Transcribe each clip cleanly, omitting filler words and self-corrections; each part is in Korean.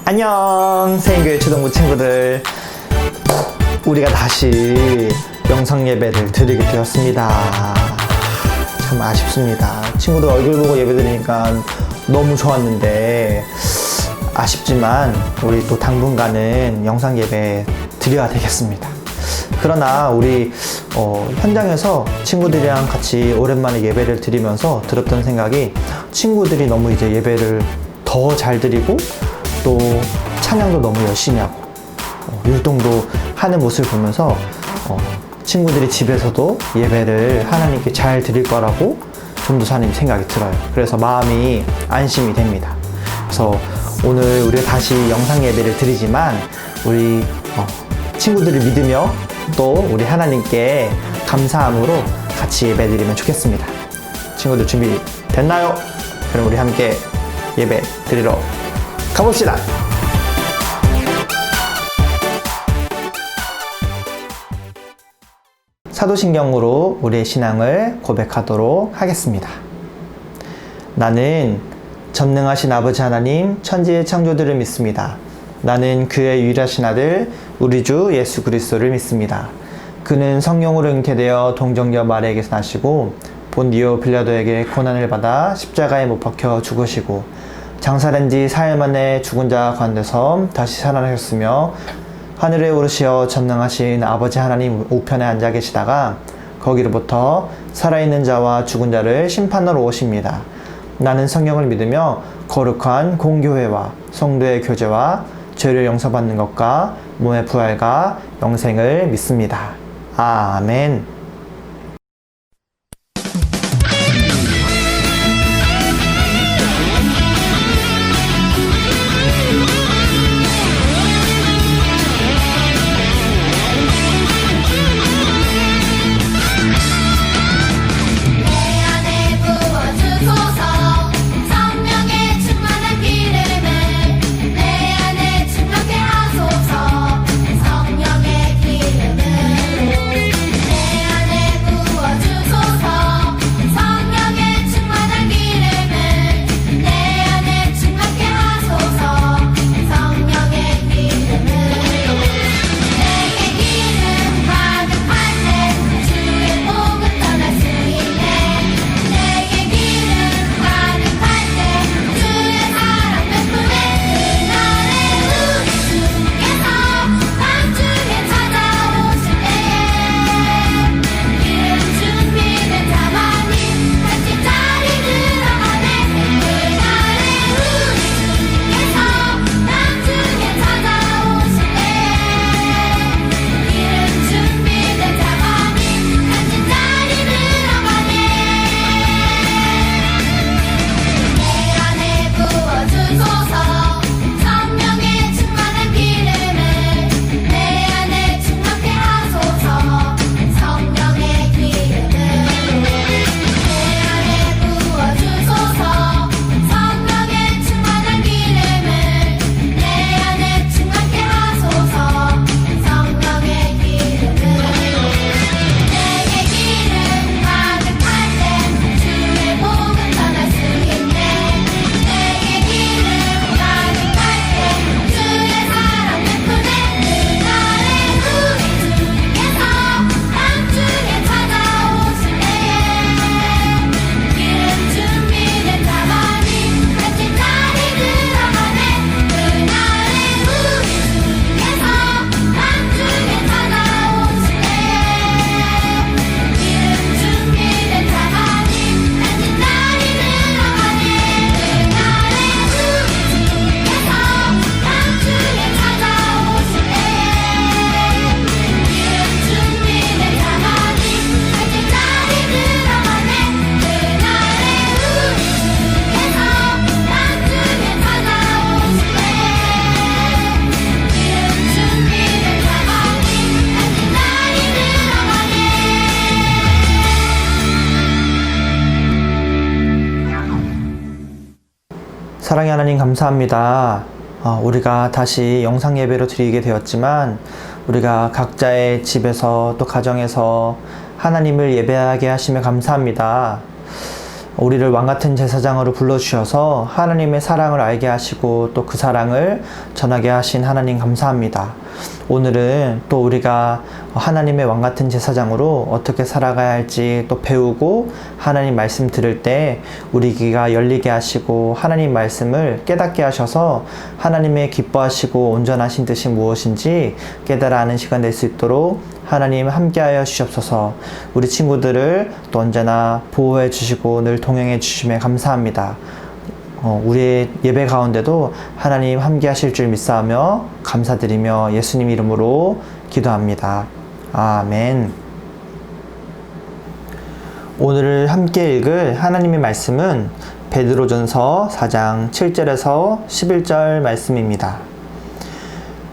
안녕 세인교회 초등부 친구들, 우리가 다시 영상 예배를 드리게 되었습니다. 참 아쉽습니다. 친구들 얼굴 보고 예배 드리니까 너무 좋았는데 아쉽지만 우리 또 당분간은 영상 예배 드려야 되겠습니다. 그러나 우리 현장에서 친구들이랑 같이 오랜만에 예배를 드리면서 들었던 생각이, 친구들이 너무 이제 예배를 더 잘 드리고 또 찬양도 너무 열심히 하고 율동도 하는 모습을 보면서 친구들이 집에서도 예배를 하나님께 잘 드릴 거라고 전도사님 생각이 들어요. 그래서 마음이 안심이 됩니다. 그래서 오늘 우리가 다시 영상 예배를 드리지만 우리 친구들을 믿으며 또 우리 하나님께 감사함으로 같이 예배 드리면 좋겠습니다. 친구들 준비 됐나요? 그럼 우리 함께 예배 드리러 가봅시다. 사도신경으로 우리의 신앙을 고백하도록 하겠습니다. 나는 전능하신 아버지 하나님, 천지의 창조들을 믿습니다. 나는 그의 유일하신 아들 우리 주 예수 그리스도를 믿습니다. 그는 성령으로 잉태되어 동정녀 마리아에게서 나시고 본디오 빌라도에게 고난을 받아 십자가에 못 박혀 죽으시고 장사된 지 4일 만에 죽은 자 가운데서 다시 살아나셨으며 하늘에 오르시어 전능하신 아버지 하나님 우편에 앉아 계시다가 거기로부터 살아있는 자와 죽은 자를 심판하러 오십니다. 나는 성령을 믿으며 거룩한 공교회와 성도의 교제와 죄를 용서받는 것과 몸의 부활과 영생을 믿습니다. 아멘. 사랑의 하나님 감사합니다. 우리가 다시 영상 예배로 드리게 되었지만 우리가 각자의 집에서 또 가정에서 하나님을 예배하게 하시며 감사합니다. 우리를 왕같은 제사장으로 불러주셔서 하나님의 사랑을 알게 하시고 또 그 사랑을 전하게 하신 하나님 감사합니다. 오늘은 또 우리가 하나님의 왕같은 제사장으로 어떻게 살아가야 할지 또 배우고 하나님 말씀 들을 때 우리 귀가 열리게 하시고 하나님 말씀을 깨닫게 하셔서 하나님의 기뻐하시고 온전하신 뜻이 무엇인지 깨달아 아는 시간 될 수 있도록 하나님 함께하여 주시옵소서. 우리 친구들을 또 언제나 보호해 주시고 늘 동행해 주심에 감사합니다. 우리의 예배 가운데도 하나님 함께 하실 줄 믿사오며 감사드리며 예수님 이름으로 기도합니다. 아멘. 오늘 함께 읽을 하나님의 말씀은 베드로전서 4장 7절에서 11절 말씀입니다.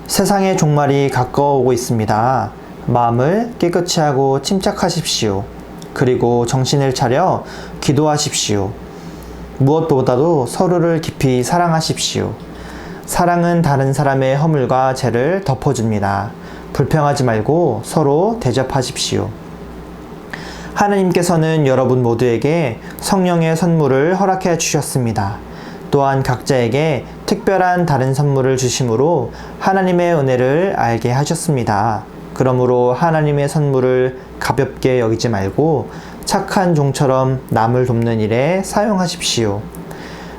세상의 종말이 가까워오고 있습니다. 마음을 깨끗이 하고 침착하십시오. 그리고 정신을 차려 기도하십시오. 무엇보다도 서로를 깊이 사랑하십시오. 사랑은 다른 사람의 허물과 죄를 덮어줍니다. 불평하지 말고 서로 대접하십시오. 하나님께서는 여러분 모두에게 성령의 선물을 허락해 주셨습니다. 또한 각자에게 특별한 다른 선물을 주심으로 하나님의 은혜를 알게 하셨습니다. 그러므로 하나님의 선물을 가볍게 여기지 말고 착한 종처럼 남을 돕는 일에 사용하십시오.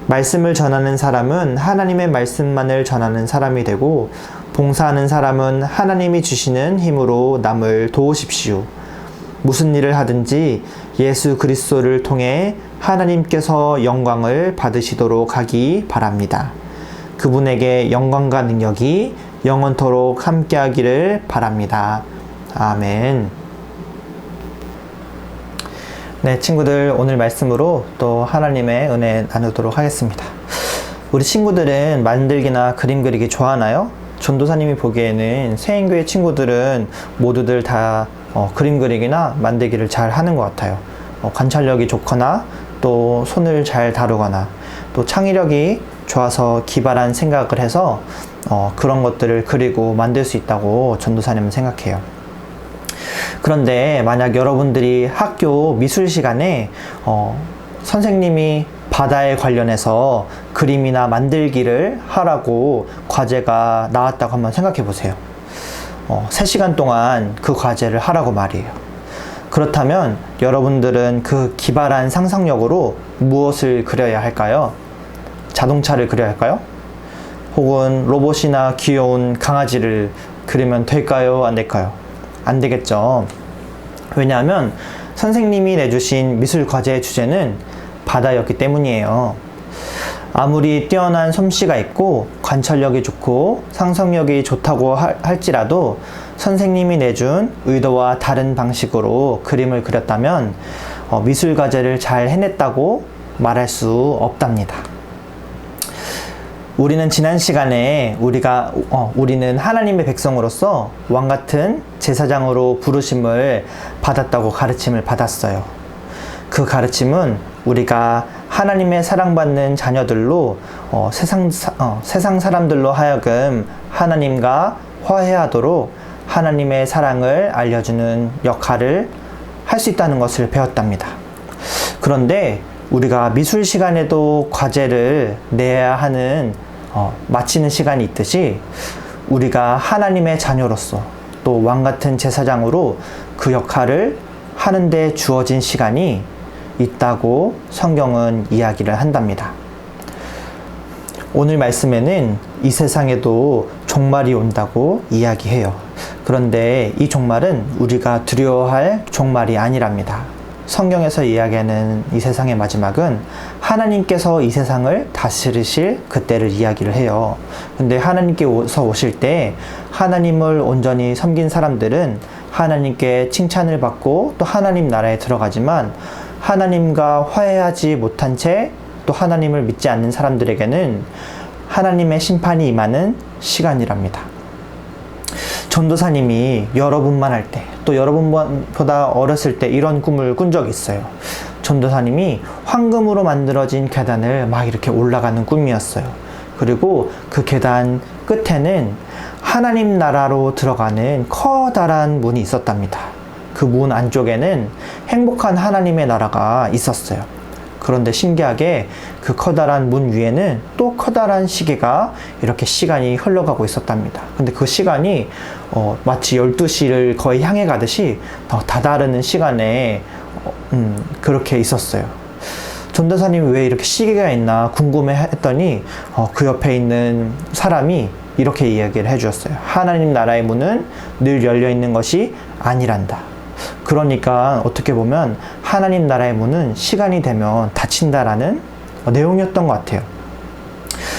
말씀을 전하는 사람은 하나님의 말씀만을 전하는 사람이 되고 봉사하는 사람은 하나님이 주시는 힘으로 남을 도우십시오. 무슨 일을 하든지 예수 그리스도를 통해 하나님께서 영광을 받으시도록 하기 바랍니다. 그분에게 영광과 능력이 영원토록 함께하기를 바랍니다. 아멘. 네, 친구들 오늘 말씀으로 또 하나님의 은혜 나누도록 하겠습니다. 우리 친구들은 만들기나 그림 그리기 좋아하나요? 전도사님이 보기에는 새인교회 친구들은 모두들 다 그림 그리기나 만들기를 잘 하는 것 같아요. 관찰력이 좋거나 또 손을 잘 다루거나 또 창의력이 좋아서 기발한 생각을 해서 그런 것들을 그리고 만들 수 있다고 전도사님은 생각해요. 그런데 만약 여러분들이 학교 미술 시간에 선생님이 바다에 관련해서 그림이나 만들기를 하라고 과제가 나왔다고 한번 생각해 보세요. 3시간 동안 그 과제를 하라고 말이에요. 그렇다면 여러분들은 그 기발한 상상력으로 무엇을 그려야 할까요? 자동차를 그려야 할까요? 혹은 로봇이나 귀여운 강아지를 그리면 될까요? 안 될까요? 안 되겠죠. 왜냐하면 선생님이 내주신 미술 과제의 주제는 바다였기 때문이에요. 아무리 뛰어난 솜씨가 있고 관찰력이 좋고 상상력이 좋다고 할지라도 선생님이 내준 의도와 다른 방식으로 그림을 그렸다면 미술 과제를 잘 해냈다고 말할 수 없답니다. 우리는 지난 시간에 우리는 하나님의 백성으로서 왕같은 제사장으로 부르심을 받았다고 가르침을 받았어요. 그 가르침은 우리가 하나님의 사랑받는 자녀들로 세상 사람들로 하여금 하나님과 화해하도록 하나님의 사랑을 알려주는 역할을 할 수 있다는 것을 배웠답니다. 그런데 우리가 미술 시간에도 과제를 내야 하는 마치는 시간이 있듯이 우리가 하나님의 자녀로서 또 왕같은 제사장으로 그 역할을 하는데 주어진 시간이 있다고 성경은 이야기를 한답니다. 오늘 말씀에는 이 세상에도 종말이 온다고 이야기해요. 그런데 이 종말은 우리가 두려워할 종말이 아니랍니다. 성경에서 이야기하는 이 세상의 마지막은 하나님께서 이 세상을 다스리실 그때를 이야기를 해요. 근데 하나님께서 오실 때 하나님을 온전히 섬긴 사람들은 하나님께 칭찬을 받고 또 하나님 나라에 들어가지만 하나님과 화해하지 못한 채 또 하나님을 믿지 않는 사람들에게는 하나님의 심판이 임하는 시간이랍니다. 전도사님이 여러분만 할 때, 또 여러분보다 어렸을 때 이런 꿈을 꾼 적이 있어요. 전도사님이 황금으로 만들어진 계단을 막 이렇게 올라가는 꿈이었어요. 그리고 그 계단 끝에는 하나님 나라로 들어가는 커다란 문이 있었답니다. 그 문 안쪽에는 행복한 하나님의 나라가 있었어요. 그런데 신기하게 그 커다란 문 위에는 또 커다란 시계가 이렇게 시간이 흘러가고 있었답니다. 근데 그 시간이 마치 12시를 거의 향해 가듯이 다다르는 시간에 그렇게 있었어요. 전도사님이 왜 이렇게 시계가 있나 궁금해 했더니 그 옆에 있는 사람이 이렇게 이야기를 해주었어요. 하나님 나라의 문은 늘 열려 있는 것이 아니란다. 그러니까 어떻게 보면 하나님 나라의 문은 시간이 되면 닫힌다라는 내용이었던 것 같아요.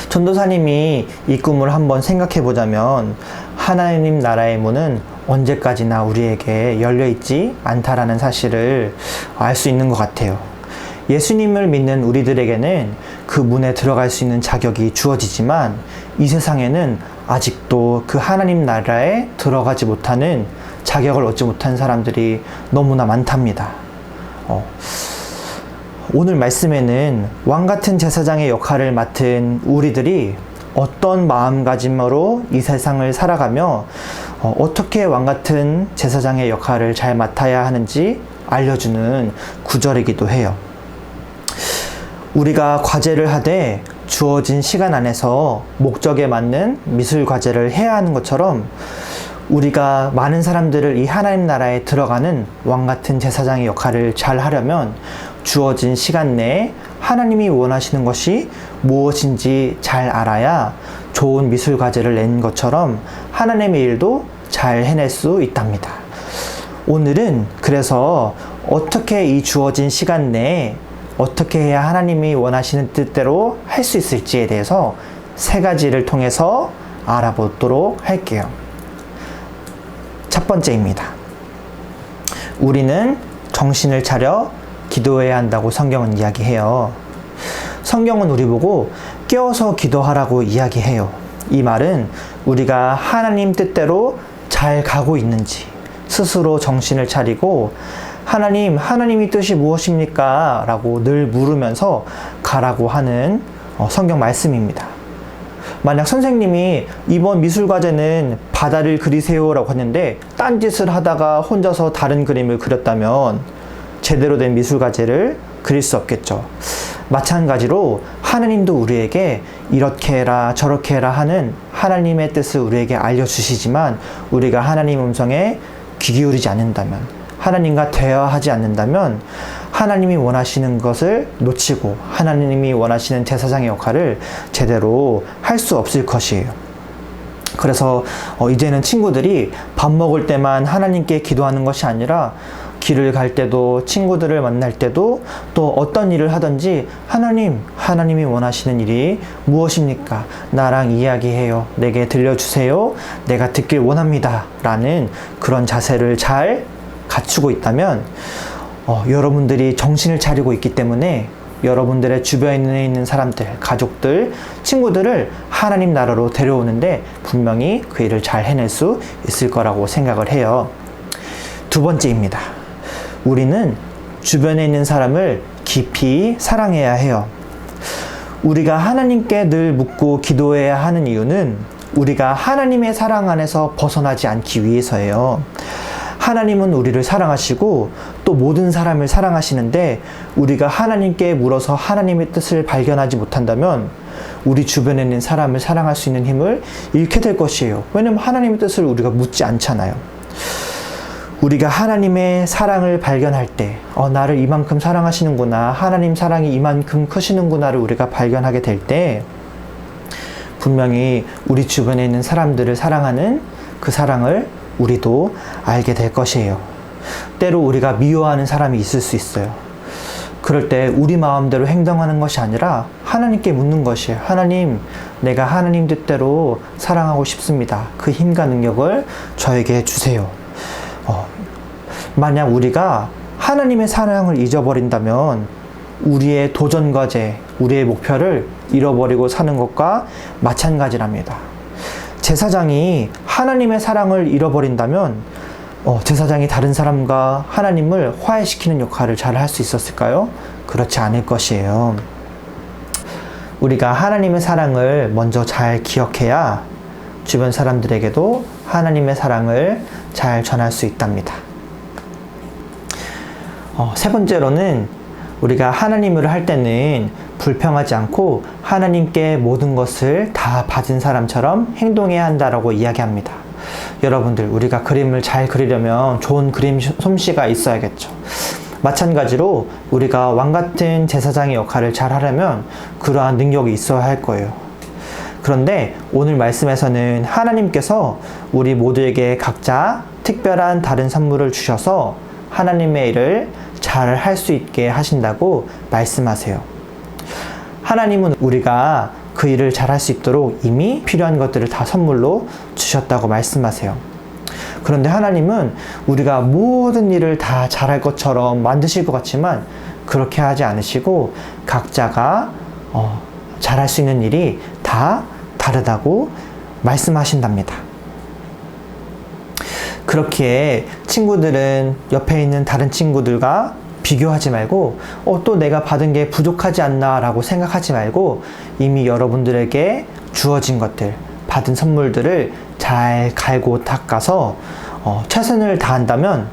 전도사님이 이 꿈을 한번 생각해 보자면 하나님 나라의 문은 언제까지나 우리에게 열려 있지 않다라는 사실을 알 수 있는 것 같아요. 예수님을 믿는 우리들에게는 그 문에 들어갈 수 있는 자격이 주어지지만 이 세상에는 아직도 그 하나님 나라에 들어가지 못하는 자격을 얻지 못한 사람들이 너무나 많답니다. 오늘 말씀에는 왕같은 제사장의 역할을 맡은 우리들이 어떤 마음가짐으로 이 세상을 살아가며 어떻게 왕같은 제사장의 역할을 잘 맡아야 하는지 알려주는 구절이기도 해요. 우리가 과제를 하되 주어진 시간 안에서 목적에 맞는 미술 과제를 해야 하는 것처럼 우리가 많은 사람들을 이 하나님 나라에 들어가는 왕같은 제사장의 역할을 잘 하려면 주어진 시간 내에 하나님이 원하시는 것이 무엇인지 잘 알아야 좋은 미술 과제를 낸 것처럼 하나님의 일도 잘 해낼 수 있답니다. 오늘은 그래서 어떻게 이 주어진 시간 내에 어떻게 해야 하나님이 원하시는 뜻대로 할 수 있을지에 대해서 3가지를 통해서 알아보도록 할게요. 첫 번째입니다. 우리는 정신을 차려 기도해야 한다고 성경은 이야기해요. 성경은 우리 보고 깨어서 기도하라고 이야기해요. 이 말은 우리가 하나님 뜻대로 잘 가고 있는지 스스로 정신을 차리고 하나님이 뜻이 무엇입니까? 라고 늘 물으면서 가라고 하는 성경 말씀입니다. 만약 선생님이 이번 미술 과제는 바다를 그리세요 라고 했는데 딴짓을 하다가 혼자서 다른 그림을 그렸다면 제대로 된 미술 과제를 그릴 수 없겠죠. 마찬가지로 하나님도 우리에게 이렇게 해라 저렇게 해라 하는 하나님의 뜻을 우리에게 알려주시지만 우리가 하나님 음성에 귀 기울이지 않는다면 하나님과 대화하지 않는다면 하나님이 원하시는 것을 놓치고 하나님이 원하시는 제사장의 역할을 제대로 할 수 없을 것이에요. 그래서 이제는 친구들이 밥 먹을 때만 하나님께 기도하는 것이 아니라 길을 갈 때도 친구들을 만날 때도 또 어떤 일을 하든지 하나님이 원하시는 일이 무엇입니까? 나랑 이야기해요. 내게 들려주세요. 내가 듣길 원합니다. 라는 그런 자세를 잘 갖추고 있다면 여러분들이 정신을 차리고 있기 때문에 여러분들의 주변에 있는 사람들, 가족들, 친구들을 하나님 나라로 데려오는데 분명히 그 일을 잘 해낼 수 있을 거라고 생각을 해요. 두 번째입니다. 우리는 주변에 있는 사람을 깊이 사랑해야 해요. 우리가 하나님께 늘 묻고 기도해야 하는 이유는 우리가 하나님의 사랑 안에서 벗어나지 않기 위해서예요. 하나님은 우리를 사랑하시고 또 모든 사람을 사랑하시는데 우리가 하나님께 물어서 하나님의 뜻을 발견하지 못한다면 우리 주변에 있는 사람을 사랑할 수 있는 힘을 잃게 될 것이에요. 왜냐하면 하나님의 뜻을 우리가 묻지 않잖아요. 우리가 하나님의 사랑을 발견할 때 나를 이만큼 사랑하시는구나, 하나님 사랑이 이만큼 크시는구나를 우리가 발견하게 될 때 분명히 우리 주변에 있는 사람들을 사랑하는 그 사랑을 우리도 알게 될 것이에요. 때로 우리가 미워하는 사람이 있을 수 있어요. 그럴 때 우리 마음대로 행동하는 것이 아니라 하나님께 묻는 것이에요. 하나님, 내가 하나님 뜻대로 사랑하고 싶습니다. 그 힘과 능력을 저에게 주세요. 만약 우리가 하나님의 사랑을 잊어버린다면 우리의 도전 과제, 우리의 목표를 잃어버리고 사는 것과 마찬가지랍니다. 제사장이 하나님의 사랑을 잃어버린다면 제사장이 다른 사람과 하나님을 화해시키는 역할을 잘 할 수 있었을까요? 그렇지 않을 것이에요. 우리가 하나님의 사랑을 먼저 잘 기억해야 주변 사람들에게도 하나님의 사랑을 잘 전할 수 있답니다. 세 번째로는 우리가 하나님을 할 때는 불평하지 않고 하나님께 모든 것을 다 받은 사람처럼 행동해야 한다라고 이야기합니다. 여러분들, 우리가 그림을 잘 그리려면 좋은 그림 솜씨가 있어야겠죠. 마찬가지로 우리가 왕 같은 제사장의 역할을 잘 하려면 그러한 능력이 있어야 할 거예요. 그런데 오늘 말씀에서는 하나님께서 우리 모두에게 각자 특별한 다른 선물을 주셔서 하나님의 일을 잘 할 수 있게 하신다고 말씀하세요. 하나님은 우리가 그 일을 잘 할 수 있도록 이미 필요한 것들을 다 선물로 주셨다고 말씀하세요. 그런데 하나님은 우리가 모든 일을 다 잘할 것처럼 만드실 것 같지만 그렇게 하지 않으시고 각자가 잘할 수 있는 일이 다 다르다고 말씀하신답니다. 그렇기에 친구들은 옆에 있는 다른 친구들과 비교하지 말고 또 내가 받은 게 부족하지 않나 라고 생각하지 말고 이미 여러분들에게 주어진 것들, 받은 선물들을 잘 갈고 닦아서 최선을 다한다면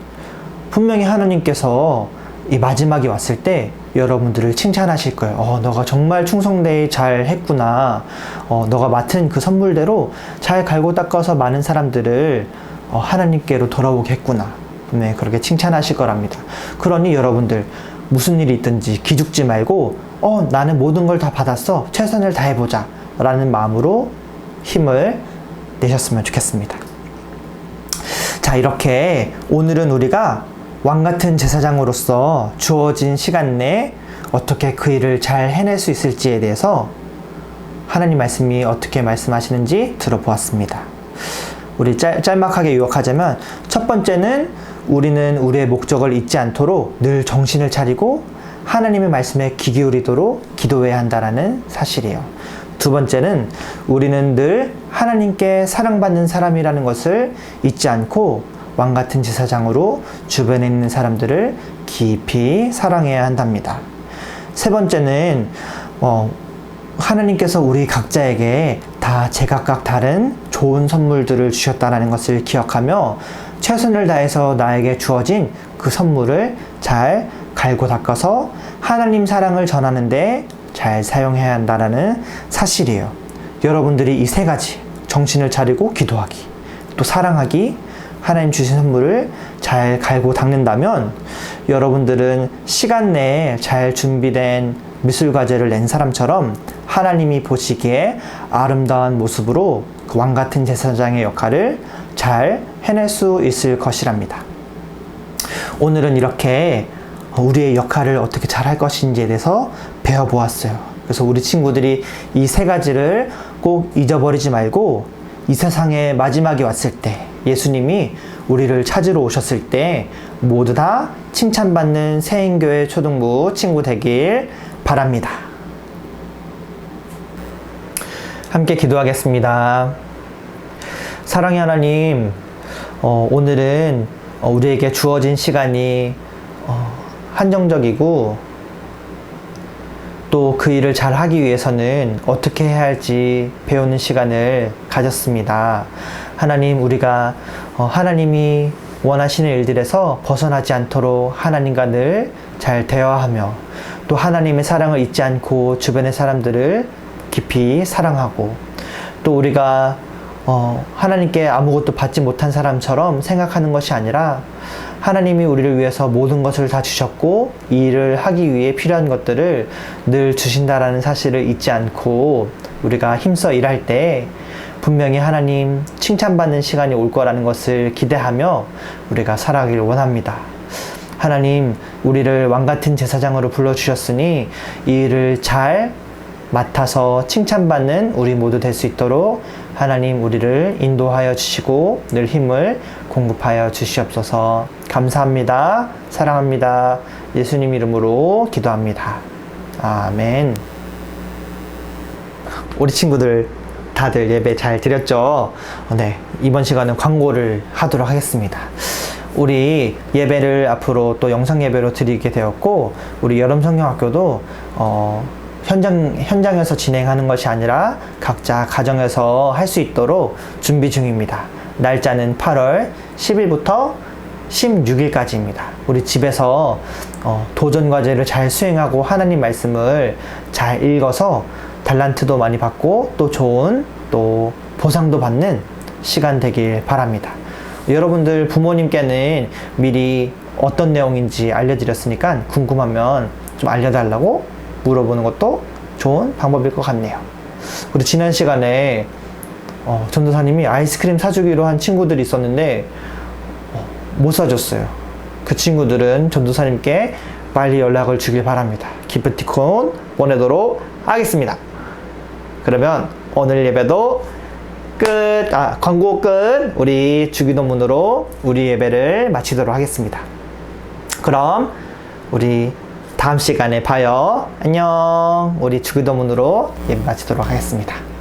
분명히 하나님께서 이 마지막이 왔을 때 여러분들을 칭찬하실 거예요. 너가 정말 충성되이 잘 했구나. 너가 맡은 그 선물대로 잘 갈고 닦아서 많은 사람들을 하나님께로 돌아오게 했구나. 네, 그렇게 칭찬하실 거랍니다. 그러니 여러분들 무슨 일이 있든지 기죽지 말고 나는 모든 걸 다 받았어. 최선을 다해보자 라는 마음으로 힘을 내셨으면 좋겠습니다. 자, 이렇게 오늘은 우리가 왕같은 제사장으로서 주어진 시간 내에 어떻게 그 일을 잘 해낼 수 있을지에 대해서 하나님 말씀이 어떻게 말씀하시는지 들어보았습니다. 우리 짤막하게 요약하자면 첫 번째는 우리는 우리의 목적을 잊지 않도록 늘 정신을 차리고 하나님의 말씀에 귀 기울이도록 기도해야 한다는 사실이에요. 두 번째는 우리는 늘 하나님께 사랑받는 사람이라는 것을 잊지 않고 왕같은 제사장으로 주변에 있는 사람들을 깊이 사랑해야 한답니다. 세 번째는 하나님께서 우리 각자에게 다 제각각 다른 좋은 선물들을 주셨다는 것을 기억하며 최선을 다해서 나에게 주어진 그 선물을 잘 갈고 닦아서 하나님 사랑을 전하는데 잘 사용해야 한다는 사실이에요. 여러분들이 이 세 가지, 정신을 차리고 기도하기, 또 사랑하기, 하나님 주신 선물을 잘 갈고 닦는다면 여러분들은 시간 내에 잘 준비된 미술과제를 낸 사람처럼 하나님이 보시기에 아름다운 모습으로 그 왕같은 제사장의 역할을 잘 해낼 수 있을 것이랍니다. 오늘은 이렇게 우리의 역할을 어떻게 잘 할 것인지에 대해서 배워보았어요. 그래서 우리 친구들이 이 세 가지를 꼭 잊어버리지 말고 이 세상의 마지막이 왔을 때 예수님이 우리를 찾으러 오셨을 때 모두 다 칭찬받는 새인교회 초등부 친구 되길 바랍니다. 함께 기도하겠습니다. 사랑의 하나님, 오늘은 우리에게 주어진 시간이 한정적이고 또 그 일을 잘 하기 위해서는 어떻게 해야 할지 배우는 시간을 가졌습니다. 하나님, 우리가 하나님이 원하시는 일들에서 벗어나지 않도록 하나님과 늘 잘 대화하며 또 하나님의 사랑을 잊지 않고 주변의 사람들을 깊이 사랑하고 또 우리가 하나님께 아무것도 받지 못한 사람처럼 생각하는 것이 아니라 하나님이 우리를 위해서 모든 것을 다 주셨고 이 일을 하기 위해 필요한 것들을 늘 주신다라는 사실을 잊지 않고 우리가 힘써 일할 때 분명히 하나님 칭찬받는 시간이 올 거라는 것을 기대하며 우리가 살아가기를 원합니다. 하나님, 우리를 왕같은 제사장으로 불러주셨으니 이 일을 잘 맡아서 칭찬받는 우리 모두 될 수 있도록 하나님 우리를 인도하여 주시고 늘 힘을 공급하여 주시옵소서. 감사합니다. 사랑합니다. 예수님 이름으로 기도합니다. 아멘. 우리 친구들 다들 예배 잘 드렸죠? 네, 이번 시간은 광고를 하도록 하겠습니다. 우리 예배를 앞으로 또 영상 예배로 드리게 되었고 우리 여름성경학교도 현장에서 진행하는 것이 아니라 각자 가정에서 할 수 있도록 준비 중입니다. 날짜는 8월 10일부터 16일까지입니다. 우리 집에서 도전 과제를 잘 수행하고 하나님 말씀을 잘 읽어서 달란트도 많이 받고 또 좋은 또 보상도 받는 시간 되길 바랍니다. 여러분들 부모님께는 미리 어떤 내용인지 알려드렸으니까 궁금하면 좀 알려달라고 물어보는 것도 좋은 방법일 것 같네요. 우리 지난 시간에 전도사님이 아이스크림 사주기로 한 친구들이 있었는데 못 사줬어요. 그 친구들은 전도사님께 빨리 연락을 주길 바랍니다. 기프티콘 보내도록 하겠습니다. 그러면 오늘 예배도 끝, 광고 끝. 우리 주기도문으로 우리 예배를 마치도록 하겠습니다. 그럼 우리 다음 시간에 봐요. 안녕. 우리 주기도문으로 예배 마치도록 하겠습니다.